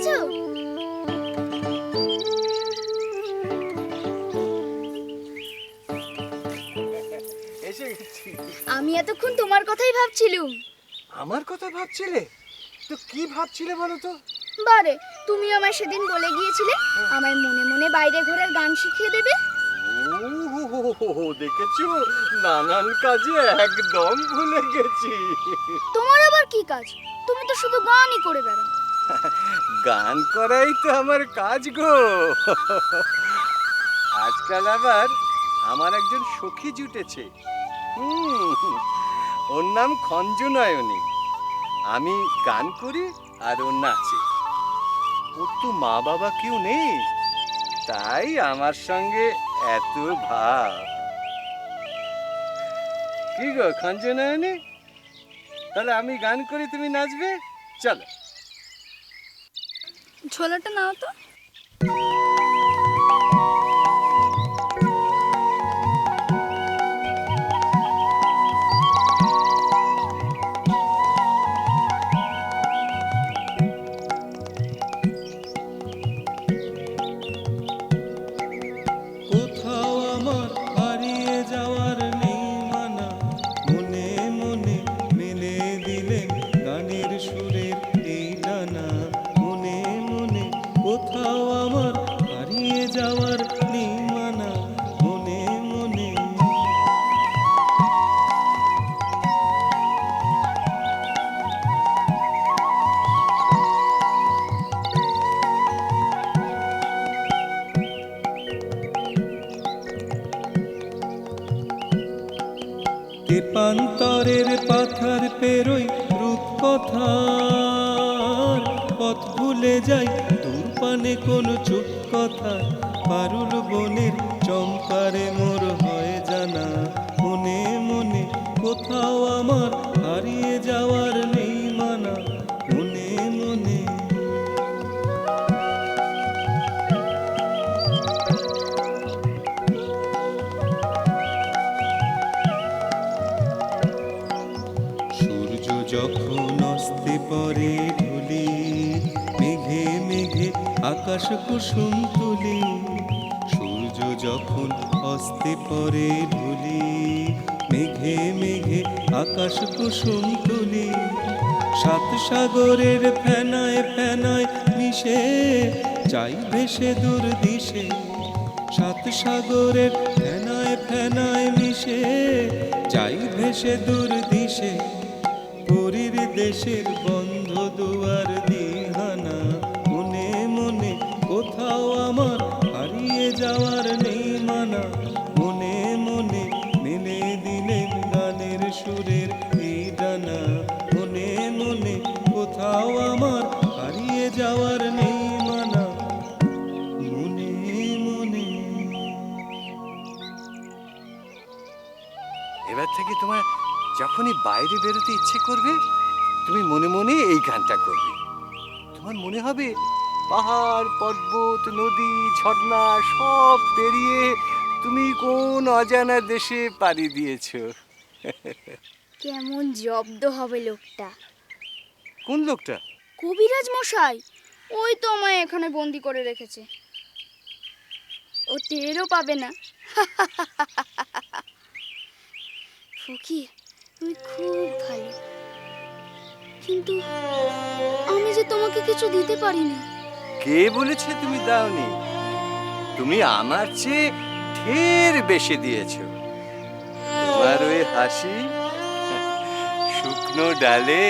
এসেছো? এসে গেছি। আমি এতক্ষণ তোমার কথাই ভাবছিলুম। আমার কথা ভাবছিলে? তো কি ভাবছিলে বলো তো? বারে, তুমি আমায় সেদিন বলে গিয়েছিলে আমায় মনে মনে বাইরে ঘোরার গান শিখিয়ে দেবে। দেখেছো, নানান কাজে একদম ভুলে গেছি। তোমার আবার কি কাজ? তুমি তো শুধু গানই করে বেড়াও। গান করাই তো আমার কাজ গো। আজকাল আবার আমার একজন সখী জুটেছে। ওর নাম খঞ্জনয়নী। আমি গান করি আর ও নাচে। ওর তো মা বাবা কেউ নেই, তাই আমার সঙ্গে এত ভাব। কি গো খঞ্জনয়নী, তাহলে আমি গান করি, তুমি নাচবে? চলো। ঝোলাটা নাও তো। কোথাও আমার হারিয়ে যাওয়ার নেই মানা, মনে মনে মেলে দিলেন গানের সুরের এই ডানা। মনে মনে কোথাও আমার হারিয়ে যাওয়ার নেই মানা, মনে মনে। তেপান্তরের পাথার পেরোই রূপকথার পথ ভুলে যাই, দূর পানে কোন চুপ কথা। পারুল বনের চম্পারে মোর হয় জানা, মনে মনে কোথাও আমার হারিয়ে যাওয়ার নেই মানা, মনে মনে। সূর্য যখন অস্তে পরে ঢুলি, মেঘে মেঘে আকাশ কুসুম তুলি। সূর্য যখন অস্তে পরে ঢুলি, মেঘে মেঘে আকাশ কুসুম তুলি। সাত সাগরের ফেনায় ফেনায় মিশে চাই ভেসে দূর দিশে। সাত সাগরের ফেনায় ফেনায় মিশে যাই ভেসে দূর দিশে। পুরীর দেশের বন্ধ দুয়ার দিহানা, মনে মনে কোথাও আমার হারিয়ে যাওয়ার নেই মানা। মনে মনে মেলে দিলেন গানের সুরের এই ডানা। মনে মনে কোথাও আমার হারিয়ে যাওয়ার নেই মানা, মনে মনে। এবার থেকে তোমার যখনই বাইরে বেরোতে ইচ্ছে করবে, তুমি মনে মনে এই গানটা করবে। তোমার মনে হবে পাহাড়, পর্বত, নদী, ঝর্ণা সব পেরিয়ে তুমি কোন অজানা দেশে পাড়ি দিয়েছো। কেমন জব্দ হবে লোকটা। কোন লোকটা? কবিরাজ মশাই, ওই তো আমায় এখানে বন্দি করে রেখেছে। ও টেরও পাবে না। ফকির, তুমি খুব ভালো, কিন্তু আমি যে তোমাকে কিছু দিতে পারিনি। কে বলেছে তুমি দাওনি? তুমি আমার চেয়ে ঢের বেশি দিয়েছো। তোমার ওই হাসি, শুকনো ডালে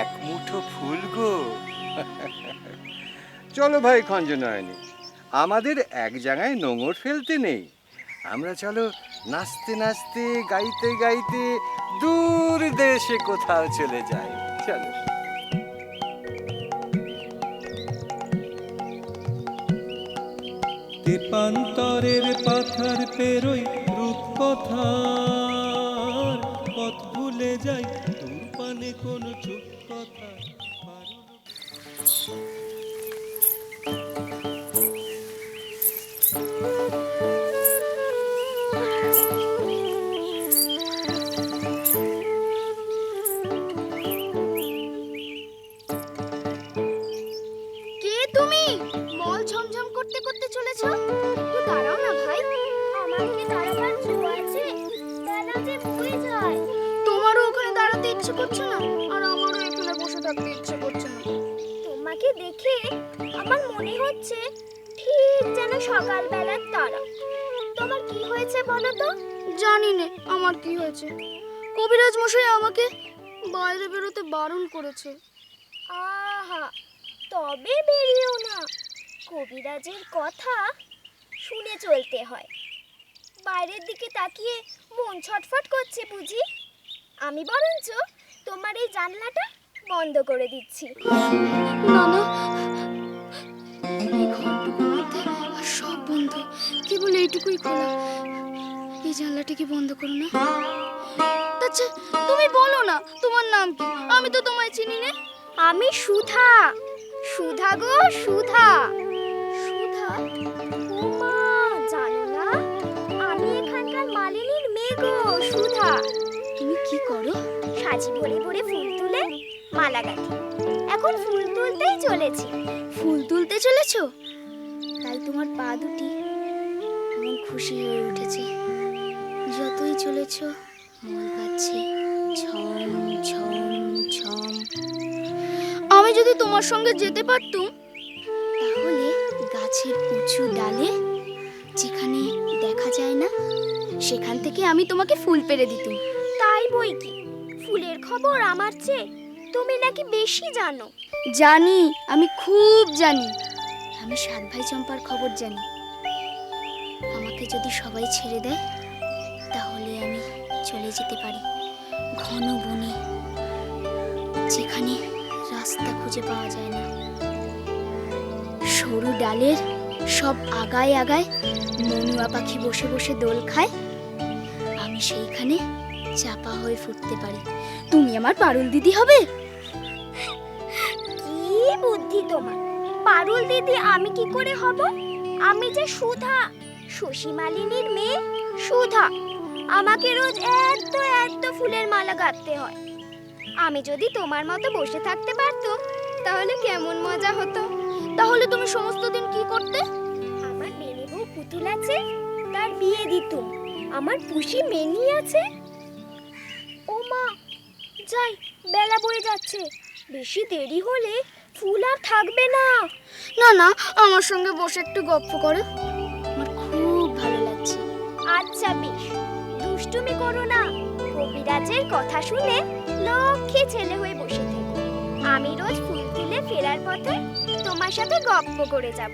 এক মুঠো ফুল গো। চলো ভাই খঞ্জনয়নী, আমাদের এক জায়গায় নোঙর ফেলতে নেই। আমরা চলো নাচতে নাচতে, গাইতে গাইতে দূর দেশে কোথাও চলে যাই। চলো। তেপান্তরের পাথার পেরোই রূপকথার পথ ভুলে যাই, দূর পানে কোন চুপ কথা। কে তুমি? ইচ্ছে করছে না, আর আমারও এখানে বসে থাকতে ইচ্ছে করছে না। তোমাকে দেখে আমার মনে হচ্ছে ঠিক যেন সকালবেলার তারা। তোমার কি হয়েছে বলো তো? জানি না আমার কি হয়েছে। কবিরাজ মশাই আমাকে বাইরে বেরোতে বারণ করেছে। আহা, তবে বেরিয়েও না। কবিরাজের কথা শুনে চলতে হয়। বাইরের দিকে তাকিয়ে মন ছটফট করছে বুঝি? আমি বরঞ্চ তোমার এই জানলাটা বন্ধ করে দিচ্ছি। না না, এই ঘরটুকুর মধ্যে আর সব বন্ধ, কেবল এইটুকুই খোলা। এই জানলাটা কি বন্ধ করো না? আচ্ছা তুমি বলো না তোমার নাম কি, আমি তো তোমায় চিনি না। আমি সুধা। সুধা গো সুধা। সুধা? ওমা, জানো না? আমি এখানকার মালিনীর মেয়ে গো সুধা। তুমি কি করো? সাজি ভরে ভরে ফুল তুলে মালা গাঁথি। এখন ফুল তুলতেই চলেছি। ফুল তুলতে চলেছো? তাই তোমার পা দুটি মন খুশি হয়ে উঠেছে। যতই চলেছো মন পাচ্ছে ছম ছম ছম। আমি যদি তোমার সঙ্গে যেতে পারতুম, তাহলে গাছের উঁচু ডালে যেখানে দেখা যায় না, সেখান থেকে আমি তোমাকে ফুল পেড়ে দিতুম। তাই বই কি, ফুলের খবর আমার চেয়ে তুমি নাকি বেশি জানো। জানি, আমি খুব জানি। আমি সাত ভাই চম্পার খবর জানি। আমাকে যদি সবাই ছেড়ে দেয়, তাহলে আমি চলে যেতে পারি ঘন বনে, যেখানে রাস্তা খুঁজে পাওয়া যায় না। সরু ডালের সব আগায় আগায় মনুয়া পাখি বসে বসে দোল খায়। আমি সেইখানে চাপা হয়ে ফুটতে পারি। তুমি আমার পারুল দিদি হবে। কি বুদ্ধি তোমার! পারুল দিদি আমি কি করে হব? আমি যে সুধা, শশী মালিনীর মেয়ে সুধা। আমাকে রোজ এত এত ফুলের মালা গাঁথতে হয়। আমি যদি তোমার মতো বসে থাকতে পারতাম, তাহলে কেমন মজা হতো। তাহলে তুমি সমস্ত দিন কি করতে? আমার মেনে বউ পুতুল আছে, তার বিয়ে দিতুম। আমার পুষি মেনি আছে। ও মা, যাই, বেলা বয়ে যাচ্ছে। বেশি দেরি হলে ফুল আর থাকবে না। না না, আমার সঙ্গে বসে একটু গল্প করো, আমার খুব ভালো লাগছে। আচ্ছা বেশ, দুষ্টুমি করো না। কবিরাজের কথা শুনে লক্ষ্মী ছেলে হয়ে বসে থেকো। আমি রোজ ফুল তুলে ফেরার পথে তোমার সাথে গপ্প করে যাব।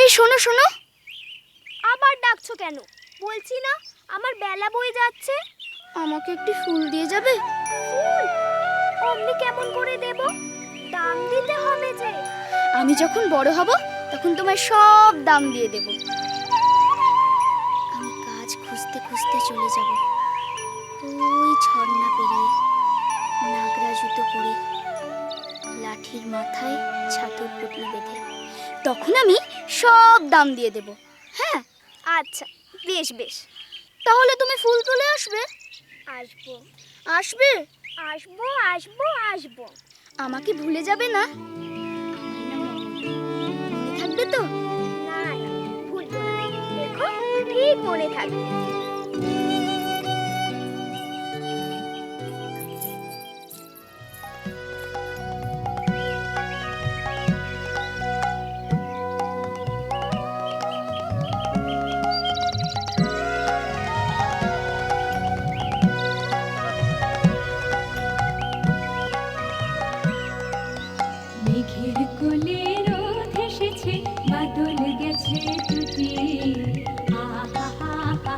এই শোনো শোনো, আবার ডাকছো কেন? বলছি না আমার বেলা বয়ে যাচ্ছে। আমাকে একটি ফুল দিয়ে যাবে? ফুল অমনি কেমন করে দেব? দাম দিতে হবে যে। আমি যখন বড় হব, তখন তোমায় সব দাম দিয়ে দেব। আমি কাজ খুঁজতে খুঁজতে চলে যাব ওই ঝর্ণা পেরিয়ে, নাগরা জুতো পরে, লাঠির মাথায় ছাতুর পুটলি বেঁধে। তখন আমি সব দাম দিয়ে দেব। হ্যাঁ, আচ্ছা বেশ বেশ, তাহলে তুমি ফুল তুলে আসবে? আসবো আসবে? আসবো আসবো আসবো। আমাকে ভুলে যাবে না? আমার নাম মমতা। মনে থাকবে তো? না না, ভুলবো না। দেখো, ঠিক মনে থাকবে। মেঘের কোলে রোদ এসেছে, বাদল গেছে টুটি। আহা হা হা হা,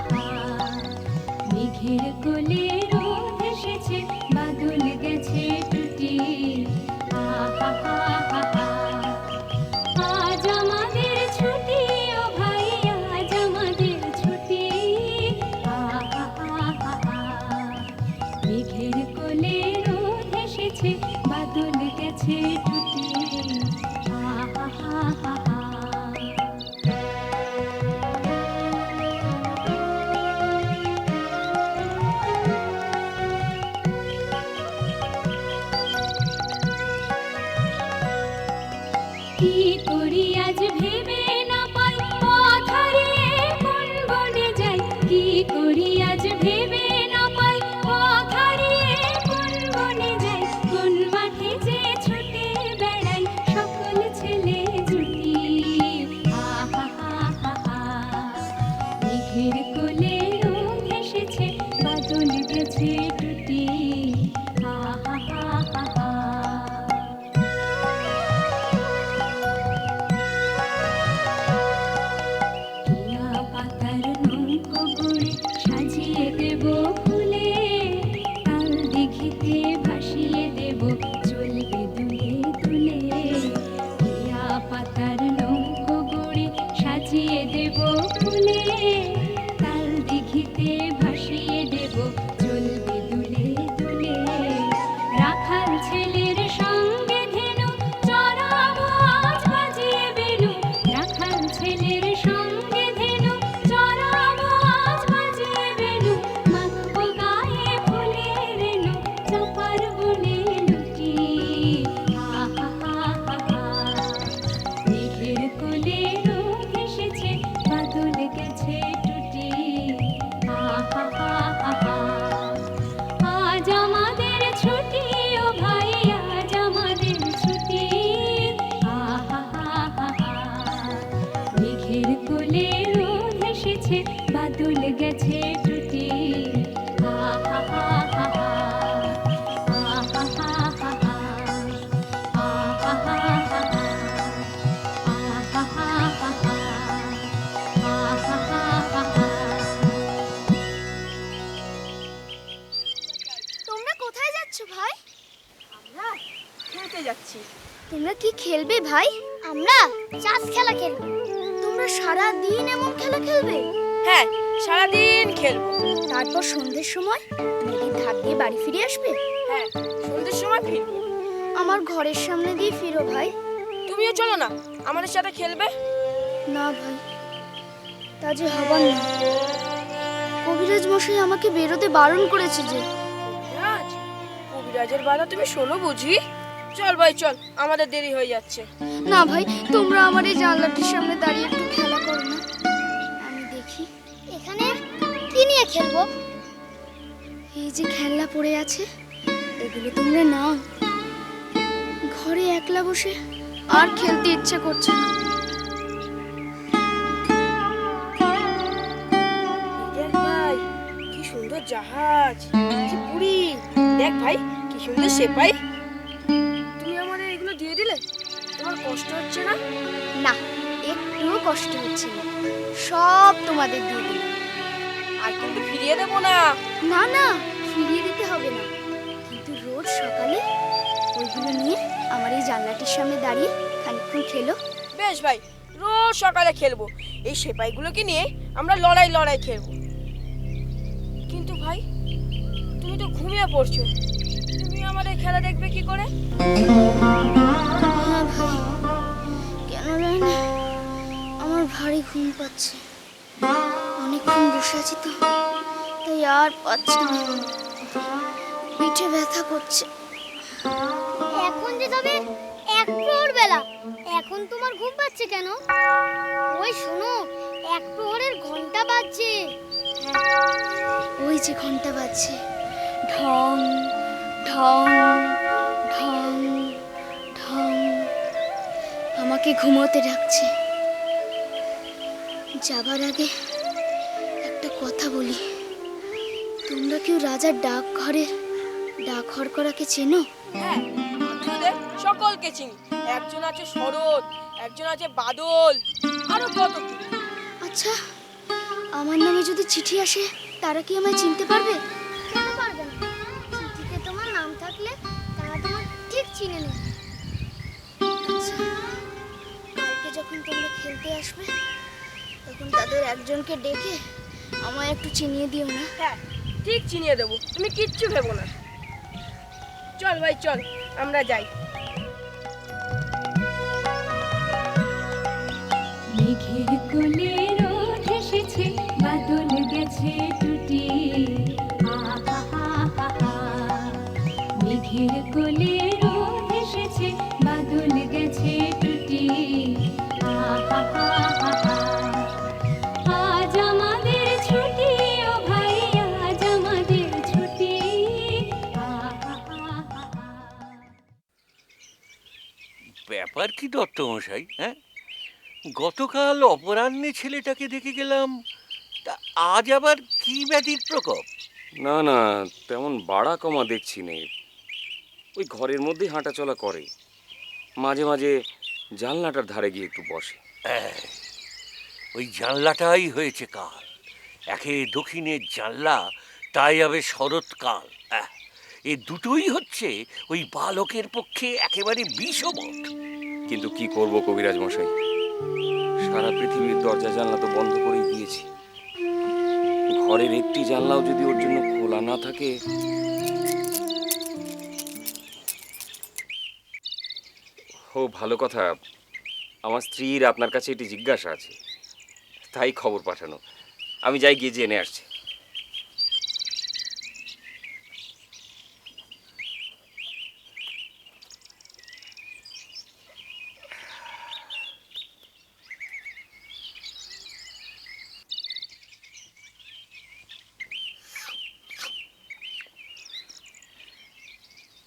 গেছে টুটি হা হা হা হা হা হা হা হা হা তোমরা কোথায় যাচ্ছ ভাই? আমরা খেলতে যাচ্ছি। তোমরা কি খেলবে ভাই? আমরা চাষ খেলা খেলবো। তোমরা সারা দিন এমন খেলা খেলবে? হ্যাঁ, সারাদিন খেলবো। তারপর সন্ধ্যের সময় নদীর ধার দিয়ে বাড়ি ফিরে আসবে? হ্যাঁ, সন্ধ্যের সময় ফিরবো। আমার ঘরের সামনে দিয়ে ফিরো ভাই। তুমিও চলো না, আমাদের সাথে খেলবে। না ভাই, তা যে হবার না। কবিরাজ মশাই আমাকে বেরোতে বারণ করেছে যে। কবিরাজ, কবিরাজের বাধা তুমি শোনো বুঝি? চল ভাই চল, আমাদের দেরি হয়ে যাচ্ছে। না ভাই, তোমরা আমার এই জানলাটির সামনে দাঁড়িয়ে একটু খেলা করো না, আমি দেখি। এখানে কি নিয়ে খেলবো? এই যে খেলনা পড়ে আছে, এগুলো তোমরা নাও। ঘরে একলা বসে আর খেলতে ইচ্ছে করছে না। দেখ ভাই, কি সুন্দর জাহাজ, কি পুরি। দেখ ভাই, কি সুন্দর সেপাই। তুমি আমাদের এগুলো দিয়ে দিলে, তোমার কষ্ট হচ্ছে না? না, একটুও কষ্ট হচ্ছে না, সব তোমাদের দিয়ে দিলাম। আর কিন্তু ফিরিয়ে দেবো না। না না, ফিরিয়ে দিতে হবে না, কিন্তু রোজ সকালে ওইগুলো নিয়ে আমার এই জানলাটির সামনে দাঁড়িয়ে খানিকক্ষণ খেলো। বেশ ভাই, রোজ সকালে খেলবো। এই সেপাইগুলোকে নিয়ে আমরা লড়াই খেলবো। কিন্তু ভাই, তুমি তো ঘুমিয়ে পড়ছো, তুমি আমাদের খেলা দেখবে কি করে? হ্যাঁ ভাই, কেন জানি না আমার ভারী ঘুম পাচ্ছে। অনেকক্ষণ বসে আছি তো, তাই আর পাচ্ছি না, পিঠে ব্যথা করছে। এখন যে তবে এক প্রহর বেলা, এখন তোমার ঘুম পাচ্ছে কেন? ওই শোনো, এক প্রহরের ঘন্টা বাজছে। ওই যে ঘন্টা বাজছে, ঢং ঢং ঢং ঢং, আমাকে ঘুমোতে ডাকছে। যাবার আগে একটা কথা বলি, তোমরা কেউ রাজার ডাকঘর করাকে চেনো? হ্যাঁ, মন্ত্রীদের সকলকে চিনি। একজন আছে শরৎ, একজন আছে বাদল, আরো কত কি। আচ্ছা, আমার নামে যদি চিঠি আসে, তারা কি আমায় চিনতে পারবে? কেন পারবে না? চিঠিতে তোমার নাম থাকলে তারা তোমার ঠিক চিনে নেবে। আচ্ছা, কালকে যখন তোমরা খেলতে আসবে, তখন তাদের একজনকে ডেকে আমায় একটু চিনিয়ে দিও না। হ্যাঁ, ঠিক চিনিয়ে দেবো, তুমি কিচ্ছু ভেবো না। চল ভাই চল, আমরা যাই। মেঘের কোলে রোদ এসেছে, বাদল গেছে টুটি হা হা হা হা হা। মেঘের কোলে রোদ এসেছে, বাদল গেছে টুটি হা হা হা হা হা। আজ আমাদের ছুটি ও ভাই, আজ আমাদের ছুটি হা হা হা হা হা। ব্যাপার কি দত্তমশাই, হ্যাঁ? গতকাল অপরাহ্নে ছেলেটাকে দেখে গেলাম, তা আজ আবার কি ব্যাধির প্রকোপ? না না, তেমন বাড়া কমা দেখছি নে। ওই ঘরের মধ্যেই হাঁটাচলা করে, মাঝে মাঝে জানলাটার ধারে গিয়ে একটু বসে। ওই জানলাটাই হয়েছে কাল, একে দক্ষিণের জানলা, তাই হবে শরৎকাল। এ দুটোই হচ্ছে ওই বালকের পক্ষে একেবারে বিষবৎ। কিন্তু কি করব কবিরাজ মশাই, সারা পৃথিবীর দরজা জানলা তো বন্ধ করেই দিয়েছি। ঘরের একটি জানলাও যদি ওর জন্য খোলা না থাকে। ও ভালো কথা, আমার স্ত্রীর আপনার কাছে একটি জিজ্ঞাসা আছে, তাই খবর পাঠানো। আমি যাই, গিয়ে জেনে আসছি।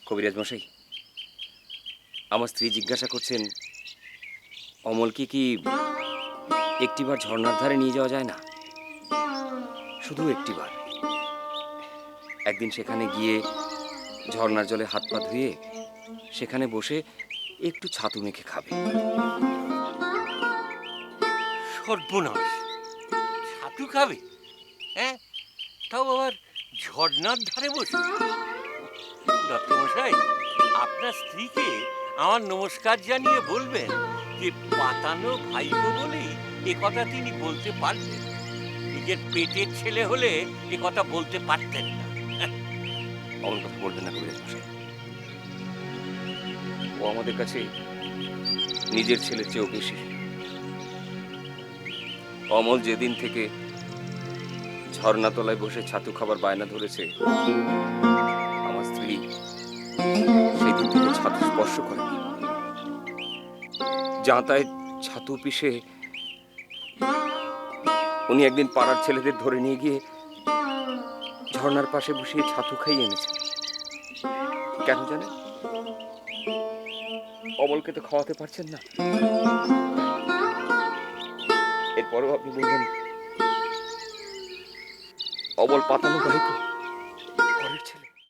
কবিরাজ মশাই, আমার স্ত্রী জিজ্ঞাসা করছেন, অমলকে কি একটিবার ঝর্ণার ধারে নিয়ে যাওয়া যায় না? শুধু একটিবার। একদিন সেখানে গিয়ে ঝর্ণার জলে হাত পা ধুয়ে সেখানে বসে একটু ছাতু মেখে খাবে। সর্বনাশ, ছাতু খাবে? হ্যাঁ, তাও আবার ঝর্ণার ধারে বসে। দত্তমশাই, আপনার স্ত্রীকে আমার নমস্কার জানিয়ে বলবেন যে পাতানো ভাইপো বলেই এ কথা তিনি বলতে পারতেন। নিজের পেটের ছেলে হলে এ কথা বলতে পারতেন না। অমন কথা বলবেন না কবিরাজ মশাই। ও আমাদের কাছে নিজের ছেলের চেয়েও বেশি। অমল যেদিন থেকে ঝর্ণাতলায় বসে ছাতু খাবার বায়না ধরেছে, আমার স্ত্রী সেদিন থেকে ছাতু স্পর্শ করেনি। জাঁতায় ছাতু পিষে উনি একদিন পাড়ার ছেলেদের ধরে নিয়ে গিয়ে ঝর্ণার পাশে বসিয়ে ছাতু খাইয়ে এনেছেন। কেন জানেন? অমলকে তো খাওয়াতে পারছেন না। এরপরেও আপনি বলবেন অমল পাতানো ভাইপো, পরের ছেলে।